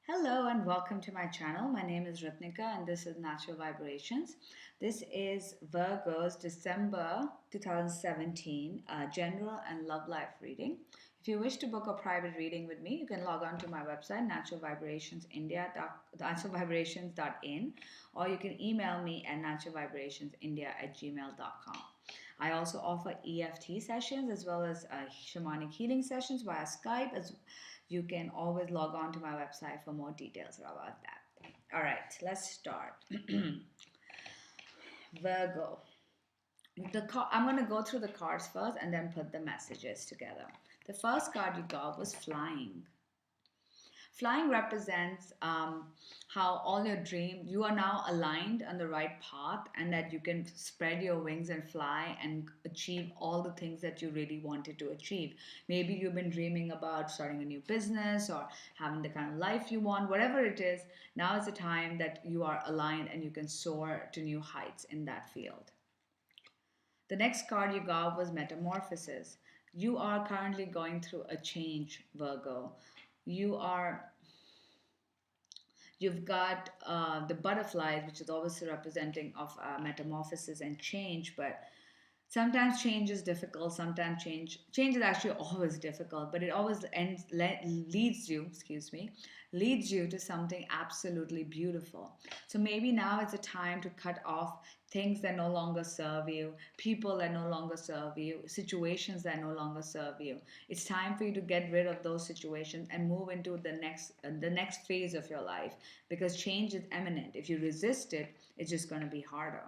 Hello and welcome to my channel. My name is Ratnika and this is Natural Vibrations. This is Virgo's December 2017 general and love life reading. If you wish to book a private reading with me, you can log on to my website naturalvibrationsindia.in, or you can email me at naturalvibrationsindia@gmail.com. I also offer EFT sessions as well as shamanic healing sessions via Skype. As you can always log on to my website for more details about that. All right, let's start. Virgo. I'm going to go through the cards first and then put the messages together. The first card you got was flying. Flying represents how all your dreams, you are now aligned on the right path, and that you can spread your wings and fly and achieve all the things that you really wanted to achieve. Maybe you've been dreaming about starting a new business or having the kind of life you want, whatever it is. Now is the time that you are aligned and you can soar to new heights in that field. The next card you got was Metamorphosis. You are currently going through a change, Virgo. You've got the butterflies, which is obviously representing of metamorphosis and change, but sometimes change is difficult. Sometimes change is actually always difficult, but it always leads you to something absolutely beautiful. So maybe now is the time to cut off things that no longer serve you, people that no longer serve you, situations that no longer serve you. It's time for you to get rid of those situations and move into the next phase of your life, because change is imminent. If you resist it, it's just going to be harder.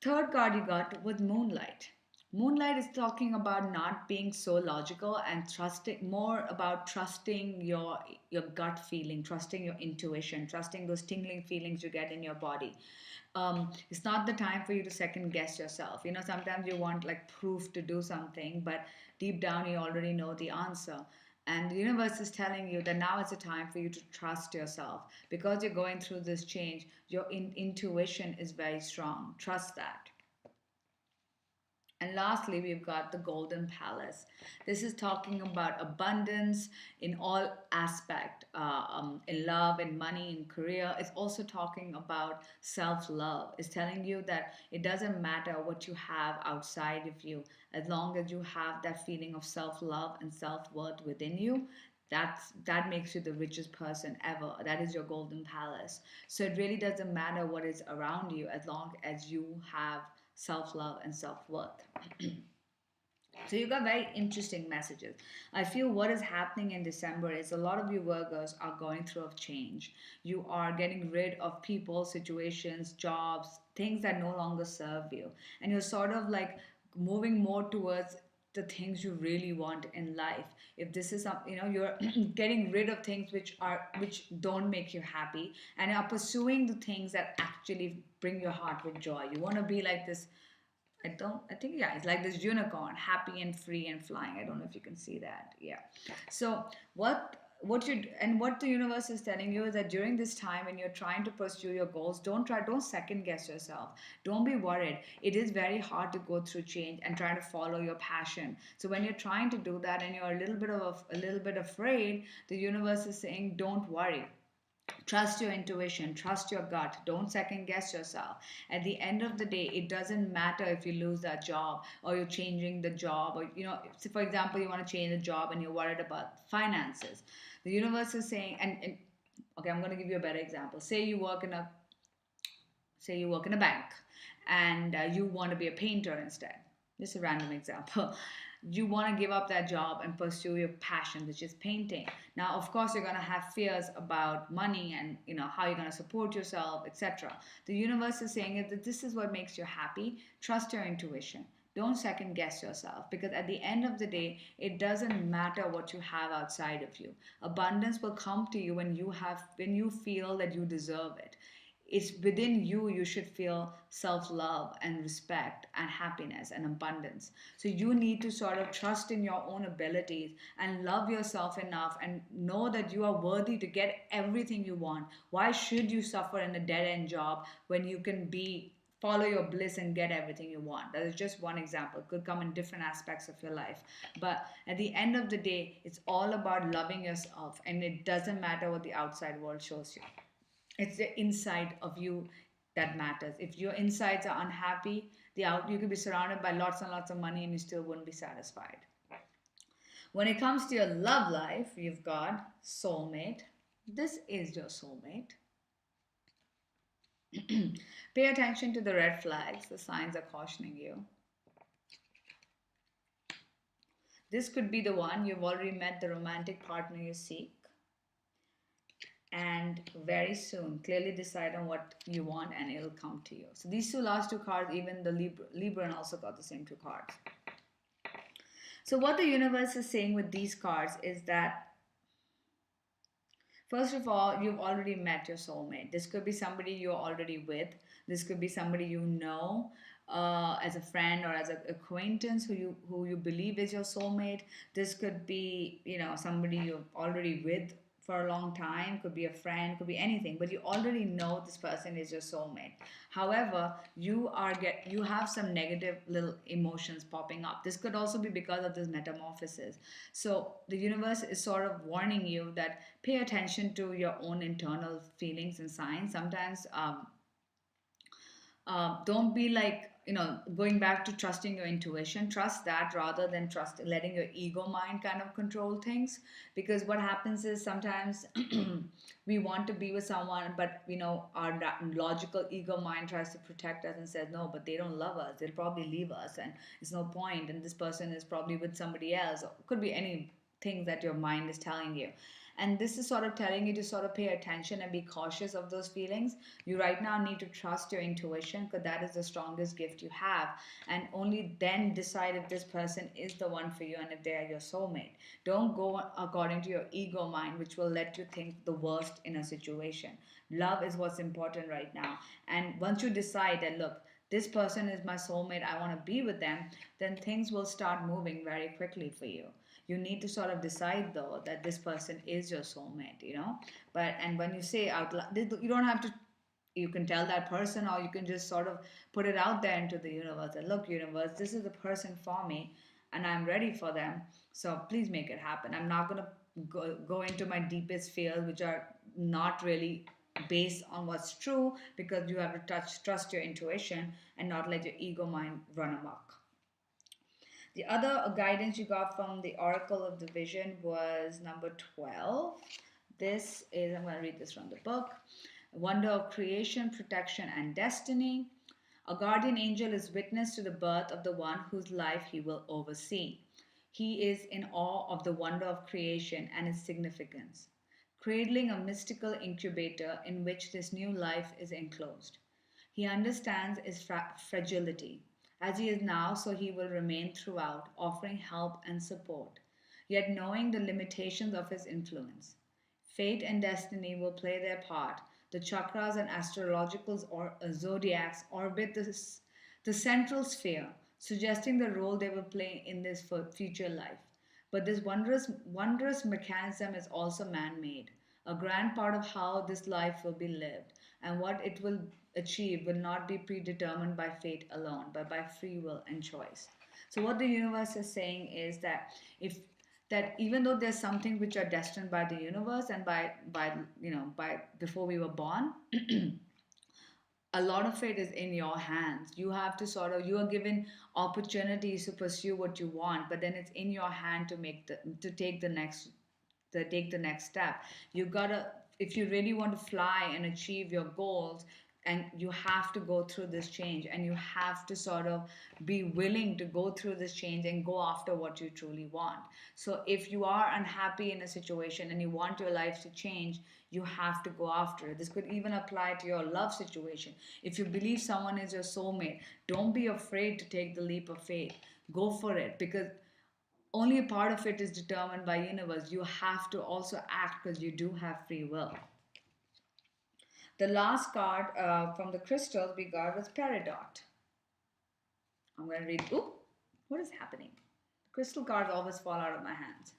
Third card you got was Moonlight. Moonlight is talking about not being so logical and trusting, more about trusting your gut feeling, trusting your intuition, trusting those tingling feelings you get in your body. It's not the time for you to second guess yourself. You know, sometimes you want like proof to do something, but deep down you already know the answer. And the universe is telling you that now is the time for you to trust yourself. Because you're going through this change, your intuition is very strong. Trust that. And lastly, we've got the Golden Palace. This is talking about abundance in all aspect, in love, in money, in career. It's also talking about self-love. It's telling you that it doesn't matter what you have outside of you, as long as you have that feeling of self-love and self-worth within you. That makes you the richest person ever. That is your Golden Palace. So it really doesn't matter what is around you, as long as you have self-love and self-worth. So you got very interesting messages. I feel what is happening in December is a lot of you Virgos are going through a change. You are getting rid of people, situations, jobs, things that no longer serve you. And you're sort of like moving more towards the things you really want in life. If this is something, you're getting rid of things which don't make you happy, and are pursuing the things that actually bring your heart with joy. You want to be like this. I think, yeah, it's like this unicorn, happy and free and flying. I don't know if you can see that. Yeah. So what the universe is telling you is that during this time when you're trying to pursue your goals, don't second guess yourself. Don't be worried. It is very hard to go through change and try to follow your passion. So when you're trying to do that and you're a little bit afraid, the universe is saying, don't worry. Trust your intuition, trust your gut, don't second guess yourself. At the end of the day, it doesn't matter if you lose that job or you're changing the job, or if, for example, you want to change the job and you're worried about finances. The universe is saying, and okay, I'm going to give you a better example. Say you work in a bank, and you want to be a painter instead. Just a random example. You want to give up that job and pursue your passion, which is painting. Now, of course, you're going to have fears about money and how you're going to support yourself, etc. The universe is saying that this is what makes you happy. Trust your intuition. Don't second guess yourself, because at the end of the day, it doesn't matter what you have outside of you. Abundance will come to you when you feel that you deserve it. It's within you. You should feel self-love and respect and happiness and abundance. So you need to sort of trust in your own abilities and love yourself enough and know that you are worthy to get everything you want. Why should you suffer in a dead-end job when you can be follow your bliss and get everything you want. That is just one example. It could come in different aspects of your life. But at the end of the day, it's all about loving yourself, and it doesn't matter what the outside world shows you. It's the inside of you that matters. If your insides are unhappy, the out you could be surrounded by lots and lots of money and you still wouldn't be satisfied. When it comes to your love life, you've got soulmate. This is your soulmate. Pay attention to the red flags. The signs are cautioning you. This could be the one. You've already met the romantic partner you seek. And very soon, clearly decide on what you want and it'll come to you. So these last two cards, even the Libra also got the same two cards. So what the universe is saying with these cards is that, first of all, you've already met your soulmate. This could be somebody you're already with. This could be somebody you know as a friend or as an acquaintance who you believe is your soulmate. This could be, somebody you're already with for a long time. Could be a friend, could be anything, but you already know this person is your soulmate. However, you have some negative little emotions popping up. This could also be because of this metamorphosis. So the universe is sort of warning you that pay attention to your own internal feelings and signs. Sometimes don't be like, going back to trusting your intuition. Trust that rather than letting your ego mind kind of control things. Because what happens is sometimes we want to be with someone, but our logical ego mind tries to protect us and says, no, but they don't love us, they'll probably leave us and it's no point, and this person is probably with somebody else. It could be anything that your mind is telling you. And this is sort of telling you to sort of pay attention and be cautious of those feelings. You right now need to trust your intuition, because that is the strongest gift you have. And only then decide if this person is the one for you and if they are your soulmate. Don't go according to your ego mind, which will let you think the worst in a situation. Love is what's important right now. And once you decide that, look, this person is my soulmate, I want to be with them, then things will start moving very quickly for you. You need to sort of decide though that this person is your soulmate. And when you say out loud, you don't have to, you can tell that person, or you can just sort of put it out there into the universe that, look, universe, this is the person for me and I'm ready for them, so please make it happen. I'm not going to go into my deepest fears, which are not really based on what's true, because you have to trust your intuition and not let your ego mind run amok. The other guidance you got from the Oracle of the Vision was number 12. This is, I'm going to read this from the book. Wonder of creation, protection, and destiny. A guardian angel is witness to the birth of the one whose life he will oversee. He is in awe of the wonder of creation and its significance, cradling a mystical incubator in which this new life is enclosed. He understands its fragility. As he is now, so he will remain throughout, offering help and support, yet knowing the limitations of his influence. Fate and destiny will play their part. The chakras and astrological zodiacs orbit the central sphere, suggesting the role they will play in this future life. But this wondrous mechanism is also man made. A grand part of how this life will be lived and what it will achieve will not be predetermined by fate alone, but by free will and choice. So what the universe is saying is that even though there's something which are destined by the universe and by before we were born, a lot of it is in your hands. You have to you are given opportunities to pursue what you want, but then it's in your hand to take the next step. You gotta, if you really want to fly and achieve your goals, and you have to go through this change, and you have to sort of be willing to go through this change and go after what you truly want. So if you are unhappy in a situation and you want your life to change, you have to go after it. This could even apply to your love situation. If you believe someone is your soulmate, don't be afraid to take the leap of faith. Go for it, because only a part of it is determined by universe. You have to also act, because you do have free will. The last card from the crystals we got was Peridot. I'm going to read. Ooh, what is happening? Crystal cards always fall out of my hands.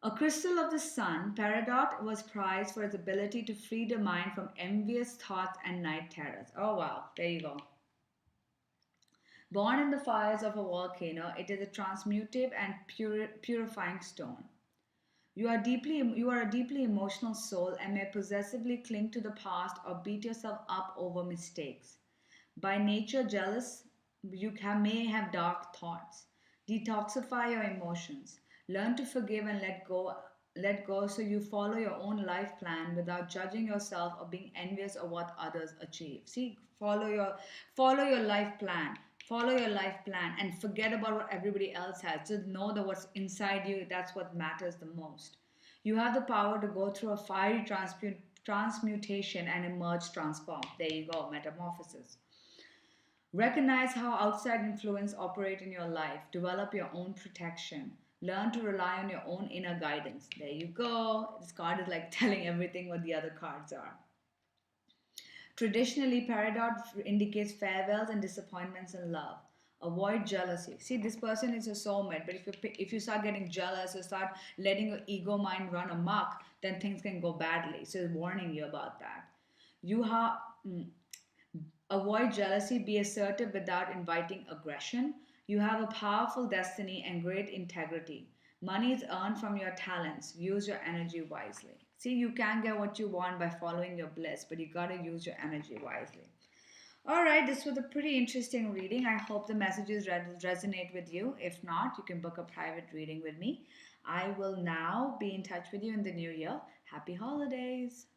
A crystal of the sun, Peridot was prized for its ability to free the mind from envious thoughts and night terrors. Oh wow, there you go. Born in the fires of a volcano, it is a transmutive and purifying stone. You are a deeply emotional soul and may possessively cling to the past or beat yourself up over mistakes. By nature jealous, may have dark thoughts. Detoxify your emotions. Learn to forgive and let go so you follow your own life plan without judging yourself or being envious of what others achieve. See, follow your life plan. Follow your life plan and forget about what everybody else has. Just know that what's inside you, that's what matters the most. You have the power to go through a fiery transmutation and emerge transformed. There you go, metamorphosis. Recognize how outside influence operate in your life. Develop your own protection. Learn to rely on your own inner guidance. There you go. This card is like telling everything what the other cards are. Traditionally, Peridot indicates farewells and disappointments in love. Avoid jealousy. See, this person is a soulmate, but if you start getting jealous or start letting your ego mind run amok, then things can go badly. So, it's warning you about that. You have avoid jealousy, be assertive without inviting aggression. You have a powerful destiny and great integrity. Money is earned from your talents. Use your energy wisely. See, you can get what you want by following your bliss, but you gotta use your energy wisely. All right, this was a pretty interesting reading. I hope the messages resonate with you. If not, you can book a private reading with me. I will now be in touch with you in the new year. Happy holidays!